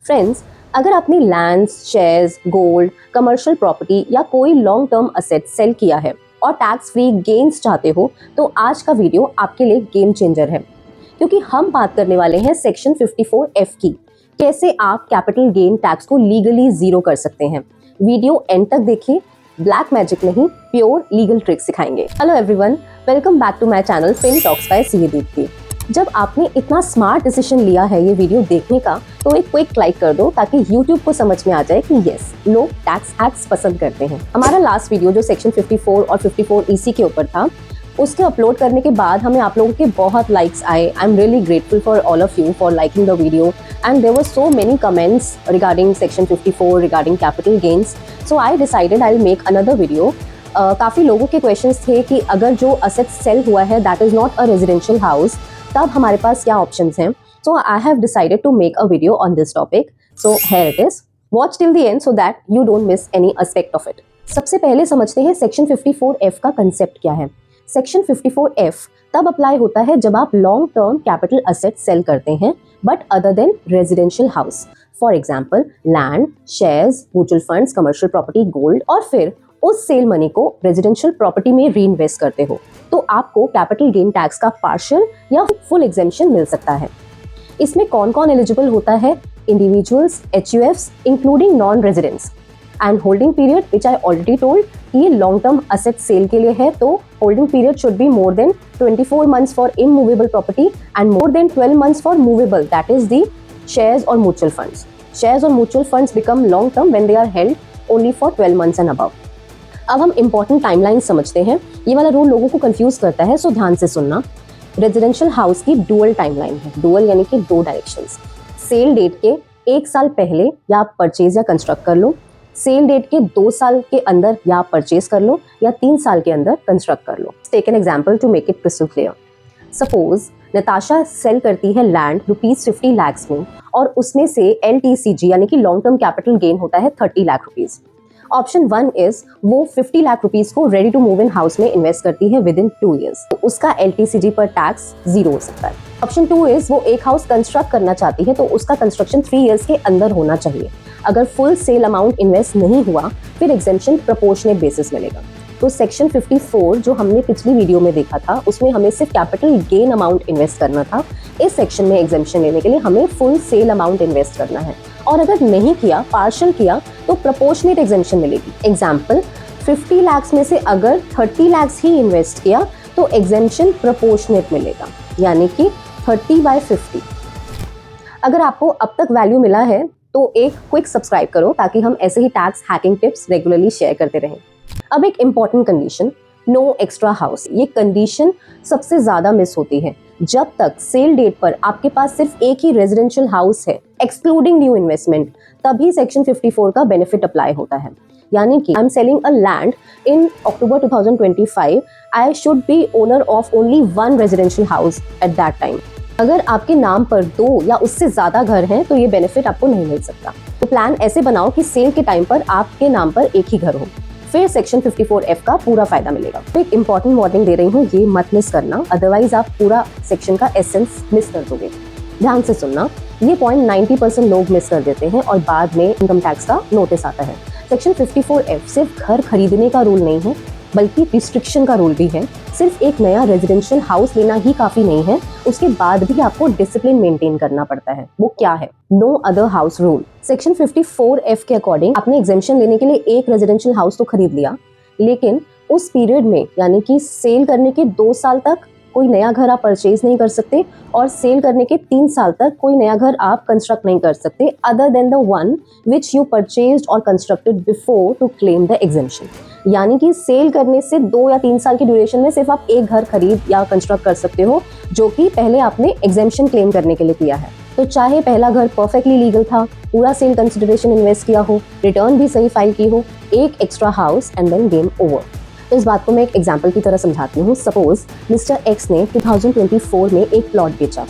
Friends, अगर आपने lands, shares, gold, commercial property या कोई लॉन्ग टर्म असेट सेल किया है और टैक्स फ्री गेन्स चाहते हो तो आज का वीडियो आपके लिए गेम चेंजर है, क्योंकि हम बात करने वाले हैं सेक्शन 54F की, कैसे आप कैपिटल गेन टैक्स को लीगली जीरो कर सकते हैं। वीडियो एंड तक देखिए, ब्लैक मैजिक नहीं, प्योर लीगल ट्रिक सिखाएंगे। Hello everyone, welcome back to my channel Fin Talks by CA Deepti. जब आपने इतना स्मार्ट डिसीजन लिया है ये वीडियो देखने का, तो एक क्विक लाइक कर दो ताकि YouTube को समझ में आ जाए कि यस, लोग टैक्स हैक्स पसंद करते हैं। हमारा लास्ट वीडियो जो सेक्शन 54 और 54EC के ऊपर था, उसके अपलोड करने के बाद हमें आप लोगों के बहुत लाइक्स आए। I am really grateful for all of you for liking the video and there were so many comments regarding section 54 regarding capital gains. So I decided I will make another video. काफ़ी लोगों के questions थे कि अगर जो asset sale हुआ है that is not a residential house, तब हमारे पास क्या ऑप्शंस हैं। So I have decided to make a video on this topic. So here it is, watch till the end so that you don't miss any aspect of it. सबसे पहले समझते हैं section 54F का concept क्या है। Section 54F तब apply होता है जब आप long term capital asset sale करते हैं but other than residential house. For example land, shares, mutual funds, commercial property, gold, और फिर उस सेल मनी को रेजिडेंशियल प्रॉपर्टी में री इन्वेस्ट करते हो, तो आपको कैपिटल गेन टैक्स का पार्शियल या फुल एग्जेम्पशन मिल सकता है। इसमें कौन कौन एलिजिबल होता है? Individuals, HUFs including non residents, and holding period which I already told, ये लॉन्ग टर्म असेट सेल के लिए है, तो holding period should be more than 24 months for immovable property and more than 12 months for movable, that is the shares और mutual funds. Shares और mutual funds become long term when they are held only for 12 months and above. अब हम important timeline समझते हैं। ये वाला rule लोगों को कंफ्यूज करता है, सो ध्यान से सुनना। रेजिडेंशियल हाउस की डुअल टाइमलाइन है। डुअल यानी कि दो डायरेक्शंस। सेल डेट के 1 साल पहले या आप परचेज या कंस्ट्रक्ट कर लो, सेल डेट के 2 साल के अंदर या आप परचेज कर लो, या 3 साल के अंदर कंस्ट्रक्ट कर लो। Take an example to make it crystal clear. Suppose Natasha sell करती है लैंड ₹50 lakhs में, और उसमें से LTCG यानी कि लॉन्ग टर्म कैपिटल गेन होता है ₹30 lakh। ऑप्शन 1 इज वो ₹50 lakh को ready to move in house में इन्वेस्ट करती है विद इन 2 years, तो उसका LTCG पर टैक्स 0 हो सकता है। ऑप्शन 2 इज वो एक हाउस कंस्ट्रक्ट करना चाहती है, तो उसका कंस्ट्रक्शन 3 years के अंदर होना चाहिए। अगर फुल सेल अमाउंट इन्वेस्ट नहीं हुआ, फिर एग्जेम्पशन प्रोपोर्शनेट बेसिस मिलेगा। तो सेक्शन 54 जो हमने पिछली वीडियो में देखा था, उसमें हमें सिर्फ कैपिटल गेन अमाउंट इन्वेस्ट करना था। इस सेक्शन में एग्जेम्पशन लेने के लिए हमें फुल सेल अमाउंट इन्वेस्ट करना है, और अगर नहीं किया, पार्शियल किया, तो प्रोपोर्शनेट एग्जेम्पशन मिलेगी। एग्जाम्पल, 50 lakhs में से अगर 30 lakhs ही इन्वेस्ट किया तो एग्जेम्पशन प्रोपोर्शनेट मिलेगा, यानी कि 30/50। अगर आपको अब तक वैल्यू मिला है तो एक क्विक सब्सक्राइब करो, ताकि हम ऐसे ही tax hacking tips regularly share करते रहें। अब एक important condition, no extra house. ये कंडीशन सबसे ज्यादा मिस होती है। जब तक सेल डेट पर आपके पास सिर्फ एक ही रेजिडेंशियल हाउस है, एक्सक्लूडिंग न्यू इन्वेस्टमेंट, तभी सेक्शन 54 का बेनिफिट अप्लाई होता है। यानी कि I am selling a land in October 2025, I should be owner of only 1 residential house at that time. अगर आपके नाम पर 2 या उससे ज्यादा घर हैं, तो ये बेनिफिट आपको नहीं मिल सकता। तो प्लान ऐसे बनाओ कि सेल के टाइम पर आपके नाम पर एक ही घर हो, फिर सेक्शन 54F का पूरा फायदा मिलेगा। तो एक इंपॉर्टेंट वार्निंग दे रही हूँ, ये मत मिस करना, अदरवाइज आप पूरा सेक्शन का एसेंस मिस कर दोगे। ध्यान से सुनना, ये पॉइंट 90% लोग मिस कर देते हैं और बाद में इनकम टैक्स का नोटिस आता है। सेक्शन 54F सिर्फ घर खरीदने का रूल नहीं है, बल्कि रिस्ट्रिक्शन का रूल भी है। सिर्फ एक नया रेजिडेंशियल हाउस लेना ही काफी नहीं है, उसके बाद भी आपको डिसिप्लिन मेंटेन करना पड़ता है। वो क्या है? No other house rule. Section 54F के अकॉर्डिंग आपने एग्जेम्पशन लेने के लिए एक रेजिडेंशियल हाउस तो खरीद लिया, लेकिन उस पीरियड में, यानी कि सेल करने के 2 साल तक कोई नया घर आप परचेज नहीं कर सकते, और सेल करने के 3 साल तक कोई नया घर आप कंस्ट्रक्ट नहीं कर सकते, other than the one which you purchased और constructed before to claim the exemption. यानी कि सेल करने से 2 या 3 साल की ड्यूरेशन में सिर्फ आप एक घर खरीद या कंस्ट्रक्ट कर सकते हो, जो कि पहले आपने एग्जेम्पशन क्लेम करने के लिए किया है। तो चाहे पहला घर परफेक्टली लीगल था, पूरा सेल कंसिडरेशन इन्वेस्ट किया हो, रिटर्न भी सही फाइल की हो, एक extra house and then game over. इस बात को मैं एक एग्जाम्पल की तरह समझाती हूँ। सपोज मिस्टर एक्स ने 2024 में एक प्लॉट बेचा,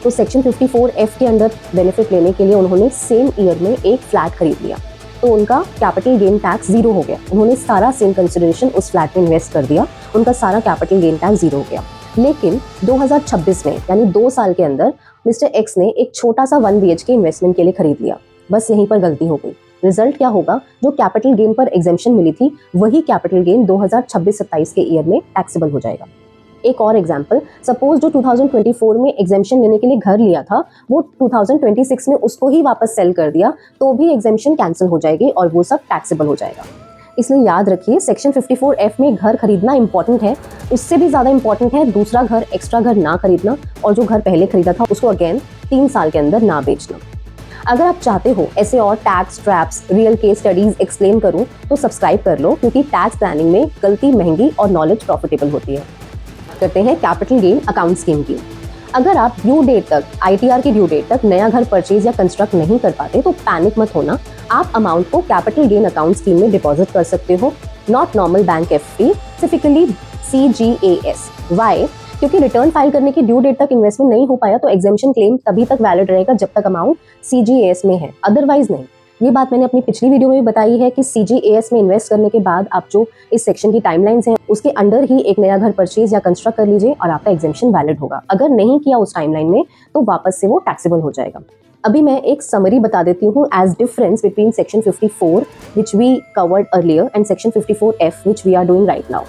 तो सेक्शन 54F के अंडर बेनिफिट लेने के लिए उन्होंने सेम ईयर में एक फ्लैट खरीद लिया, तो उनका कैपिटल गेन टैक्स 0 हो गया। उन्होंने सारा सेल कंसिडरेशन उस फ्लैट में इन्वेस्ट कर दिया, उनका सारा कैपिटल गेन टैक्स 0 हो गया। लेकिन 2026 में, यानी 2 साल के अंदर, मिस्टर एक्स ने एक छोटा सा 1 BHK इन्वेस्टमेंट के लिए खरीद लिया। बस यहीं पर गलती हो गई। रिजल्ट क्या होगा, जो कैपिटल गेन पर एग्जेम्पशन मिली थी वही कैपिटल गेन 2026-27 के ईयर में टैक्सेबल हो जाएगा। एक और एग्जांपल, सपोज जो 2024 में एग्जेम्पशन लेने के लिए घर लिया था वो 2026 में उसको ही वापस सेल कर दिया तो भी एग्जेम्पशन कैंसिल हो जाएगी और वो सब टैक्सेबल हो जाएगा। इसलिए याद रखिए, सेक्शन 54F में घर खरीदना इंपॉर्टेंट है, उससे भी ज़्यादा इंपॉर्टेंट है दूसरा घर, एक्स्ट्रा घर ना खरीदना, और जो घर पहले खरीदा था उसको अगेन 3 साल के अंदर ना बेचना। अगर आप चाहते हो ऐसे और tax traps, real case studies explain करूं तो सब्सक्राइब कर लो, क्योंकि टैक्स प्लानिंग में गलती महंगी और नॉलेज प्रॉफिटेबल होती है। करते हैं कैपिटल गेन अकाउंट स्कीम की। अगर आप ड्यू डेट तक, ITR की ड्यू डेट तक नया घर परचेज या कंस्ट्रक्ट नहीं कर पाते तो पैनिक मत होना। आप अमाउंट को कैपिटल गेन अकाउंट स्कीम में डिपॉजिट कर सकते हो, not normal bank FD, specifically CGAS। Why? क्योंकि रिटर्न फाइल करने की ड्यू डेट तक इन्वेस्टमेंट नहीं हो पाया तो एग्जेम्पशन क्लेम तभी तक वैलिड रहेगा जब तक अमाउंट CGAS में है, अदरवाइज नहीं। ये बात मैंने अपनी पिछली वीडियो में भी बताई है कि CGAS में इन्वेस्ट करने के बाद आप जो इस सेक्शन की टाइमलाइंस हैं उसके अंडर ही एक नया घर परचेज या कंस्ट्रक्ट कर लीजिए और आपका एग्जेम्पशन वैलिड होगा। अगर नहीं किया उस टाइमलाइन में तो वापस से वो टैक्सेबल हो जाएगा। अभी मैं एक समरी बता देती हूँ as difference between section 54 which we covered earlier and section 54F which we are doing right now.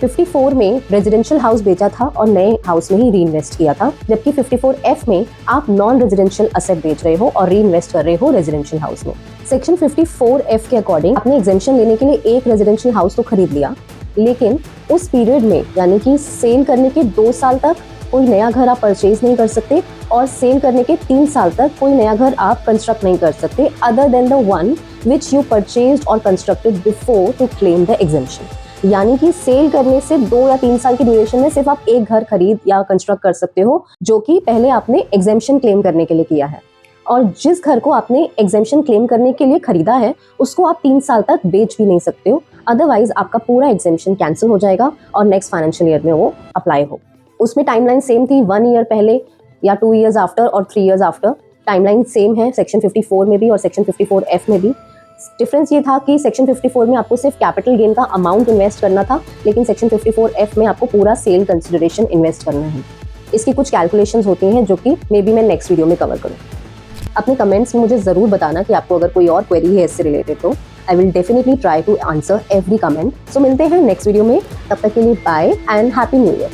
54 में रेजिडेंशियल हाउस बेचा था और नए हाउस में ही री इन्वेस्ट किया था, जबकि 54F में आप नॉन रेजिडेंशियल असेट बेच रहे हो और री इन्वेस्ट कर रहे हो रेजिडेंशियल हाउस में। सेक्शन 54F के अकॉर्डिंग आपने एग्जेम्पशन लेने के लिए एक रेजिडेंशियल हाउस तो खरीद लिया, लेकिन उस पीरियड में यानी कि सेल करने के 2 साल तक कोई नया घर आप परचेज नहीं कर सकते और सेल करने के 3 साल तक कोई नया घर आप कंस्ट्रक्ट नहीं कर सकते other than the one which you purchased और constructed before to claim the exemption. यानी कि सेल करने से 2 या 3 साल की ड्यूरेशन में सिर्फ आप एक घर खरीद या कंस्ट्रक्ट कर सकते हो जो कि पहले आपने एग्जेम्पशन क्लेम करने के लिए किया है, और जिस घर को आपने एग्जेम्पशन क्लेम करने के लिए खरीदा है उसको आप 3 साल तक बेच भी नहीं सकते हो, अदरवाइज आपका पूरा एग्जेम्पशन कैंसिल हो जाएगा और नेक्स्ट फाइनेंशियल ईयर में वो अप्लाई हो। उसमें टाइमलाइन सेम थी, 1 ईयर पहले या 2 ईयर्स आफ्टर और 3 ईयर्स आफ्टर, टाइमलाइन सेम है सेक्शन 54 में भी और सेक्शन 54F में भी। डिफरेंस ये था कि सेक्शन 54 में आपको सिर्फ कैपिटल गेन का अमाउंट इन्वेस्ट करना था, लेकिन सेक्शन 54F में आपको पूरा सेल कंसिडरेशन इन्वेस्ट करना है। इसकी कुछ कैलकुलेशंस होती हैं जो कि मे बी मैं नेक्स्ट वीडियो में कवर करूँ। अपने कमेंट्स में मुझे ज़रूर बताना कि आपको अगर कोई और क्वेरी है इससे रिलेटेड तो I will definitely try to answer every comment. So मिलते हैं नेक्स्ट वीडियो में, तब तक के लिए bye and happy new year.